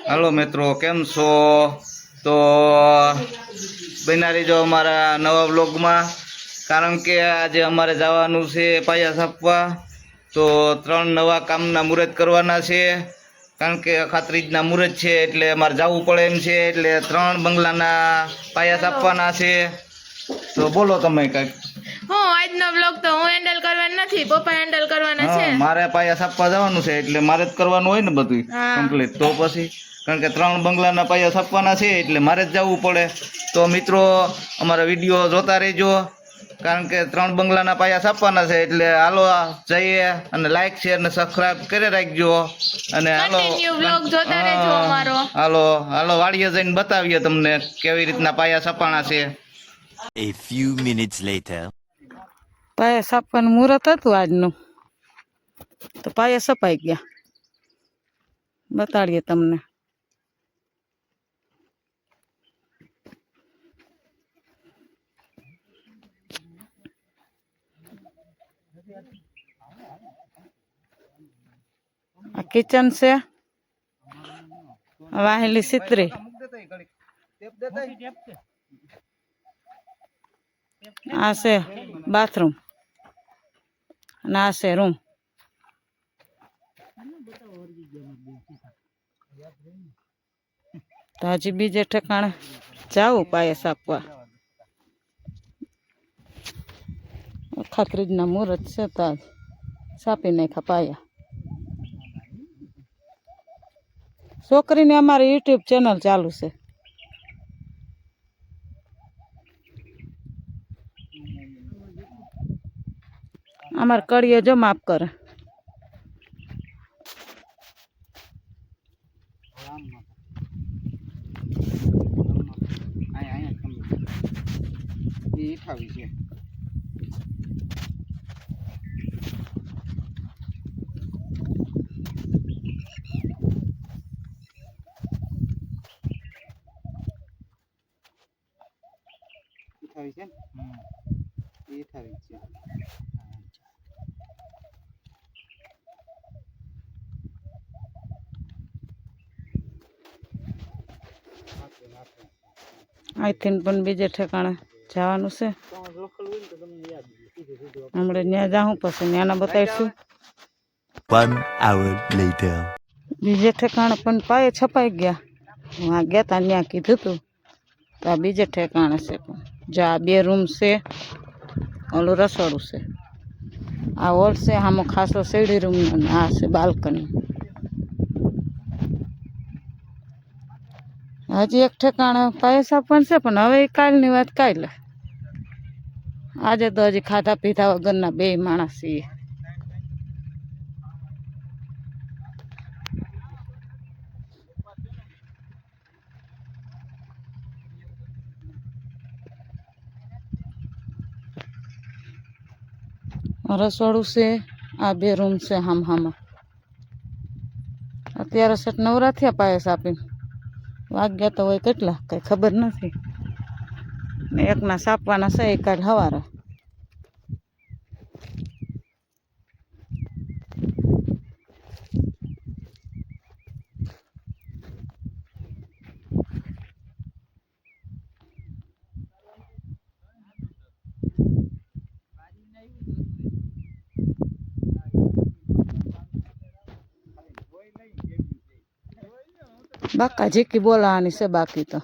Hello मित्रों केम छो। तो बना रहीजो अमरा नवा ब्लॉग में कारण के आज अमरे जवानुं छे पाया छापवा। तो 3 नवा कामना मुहूर्त करवाना छे कारण के अखात्रीजना मुहूर्त छे एटले अमारे जावुं पड़े एम छे एटले 3 बंगलाना पाया छापवाना छे। तो बोलो तमे कांईक। હું આજનો બ્લોગ તો હું હેન્ડલ કરવાનો નથી, પપ્પા હેન્ડલ કરવાના છે। મારે પાયા છાપવા જવાનું છે એટલે મારે જ કરવાનું હોય ને બધું કમ્પ્લીટ। તો પછી કારણ કે 3 બંગલાના પાયા છાપવાના છે એટલે મારે જ જવું પડે। તો મિત્રો અમારા વિડીયો જોતા રહેજો કારણ કે 3 બંગલાના પાયા છાપવાના છે એટલે હાલો જઈએ અને લાઈક શેર ને સબસ્ક્રાઇબ કરી રાખજો અને હાલો કન્ટિન્યુ બ્લોગ જોતા રહેજો અમારો। હાલો હાલો વાડીએ જઈને બતાવીએ તમને કેવી રીતના પાયા છાપવાના છે। A few minutes later. પાયા છાપવાનું મુહૂર્ત હતું આજનું, તો પાયા છપાઈ ગયા, બતાડીએ તમને। આ કિચન છે, વાહેલી સિત્રી, આ છે બાથરૂમ અને આ છે રૂમ। તો હજી બીજે ઠેકાણે જાવું પાયા છાપવા। ખાતરીજના મુહૂર્ત છે તો આજ છાપી નાખ્યા પાયા। છોકરીને અમારે યુટ્યુબ ચેનલ ચાલુ છે। અમારે કડીએ જો માપ કરે, અહીંથી પણ બીજે ઠેકાણે જવાનું છે। હમણાં ત્યાં જાઉં પછી ત્યાંના બતાવીશું। 1 hour later. બીજે ઠેકાણે પણ પાયે છપાઈ ગયા, આ ગયા તા ત્યાં કીધું હતું તો આ બીજે ઠેકાણે છે। પણ જો આ 2 રૂમ છે, ઓલું રસોડું છે, આ હોલ છે, આમાં ખાસો સીડી રૂમ અને આ છે બાલ્કની। હજી એક ઠેકાણે પાયા છાપવાનું છે પણ હવે કાલની વાત કાલે, આજે તો હજી ખાધા પીધા વગરના 2 માણસ છીએ। રસોડું છે, આ 2 રૂમ છે હામાં। અત્યારે સેટ નવરા થયા પાયા છાપીને, વાગ્યા તો હોય કેટલા કઈ ખબર નથી ને એકના છાપવાના છે કાલ સવારે। બાકા જીકી બોલાવાની છે બાકી તો।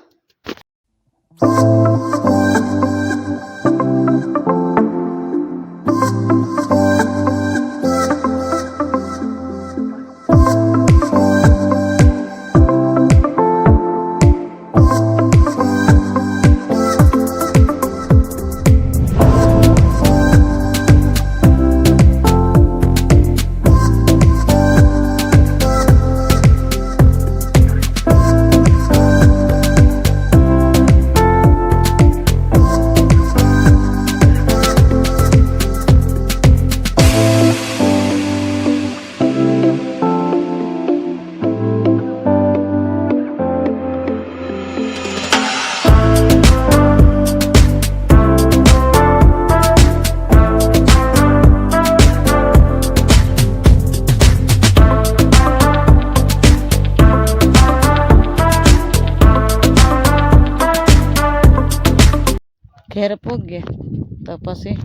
ઘેર પહોંચીએ તો પછી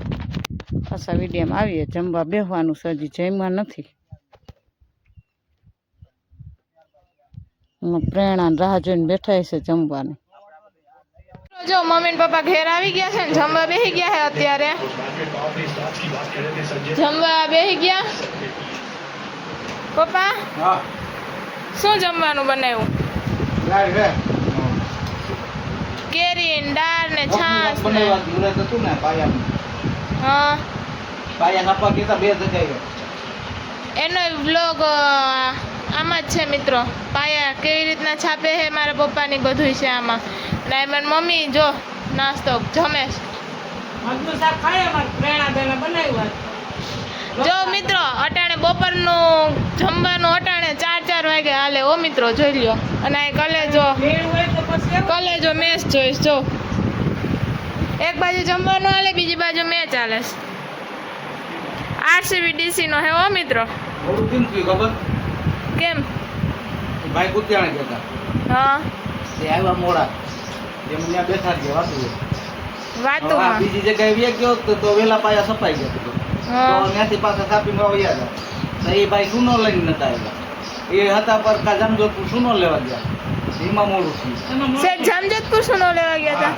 પાછા વિડીયોમાં આવીએ. જમવા બેસવાનું છે, હજી જમ્યા નથી. પ્રેરણા રાહ જોઈને બેઠા છે જમવાની. જો મમ્મી ને પપ્પા ઘેર આવી ગયા છે ને જમવા બેસી ગયા છે. અત્યારે જમવા બેસી ગયા. પપ્પા હા શું જમવાનું બનાવ્યું? લાય રે કેરી ને દાળ ને છાશ ને બનાવ્યા મુરત હતું ને પાયાનું. હા પાયા નાપા કીધા 2 જગ્યાએ. એનો વ્લોગ આમાં જ છે મિત્રો. પાયા કેવી રીતના છાપે છે મારા પપ્પાની બધું છે આમાં. ને મારી મમ્મી જો નાસ્તો જમે છે. જો મિત્રો અટાણે બપોરનું જમવાનું અટાણે 4 વાગે હાલે. ઓ મિત્રો જોઈ લ્યો. અને આ કલેજો મેચ જોઈશ. જો એક બાજુ જમવાનું હાલે, બીજી બાજુ મેચ હાલે. RCB DC નો હે ઓ મિત્રો. થોડું કેમ થયું ખબર? કેમ? ભાઈ કુતિયાણે જતા હા તે આવ્યા મોડા. એમ ત્યાં બેઠા જ વાતું હવે આ વાતોમાં. બીજી જગ્યાએ વ્યા ગયો તો વેલા પાયા સપાઈ ગયા તો હા ત્યાંથી પાછા કાપીમાં વયા ગયા. તો એ ભાઈ સુનો લઈને નતા આવ્યા. એ હતા પર કા જામજોધપુર સુનો લેવા ગયા. એમાં મોડું થયું. શેઠ જામજોધપુર સુનો લેવા ગયા હતા.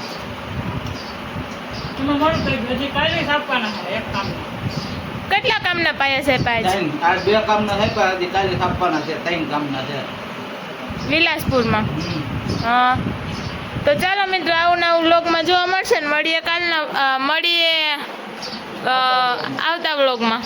કેટલા કામના પાયા છે પાય છે? આ 2 કામના થાય પણ હજી કાલે કાપવાના છે. 3 કામના છે વિલાસપુરમાં. હા તો ચાલો મિત્રો આવું નવું વ્લોગમાં જોવા મળશે ને મળીએ આવતા વ્લોગમાં.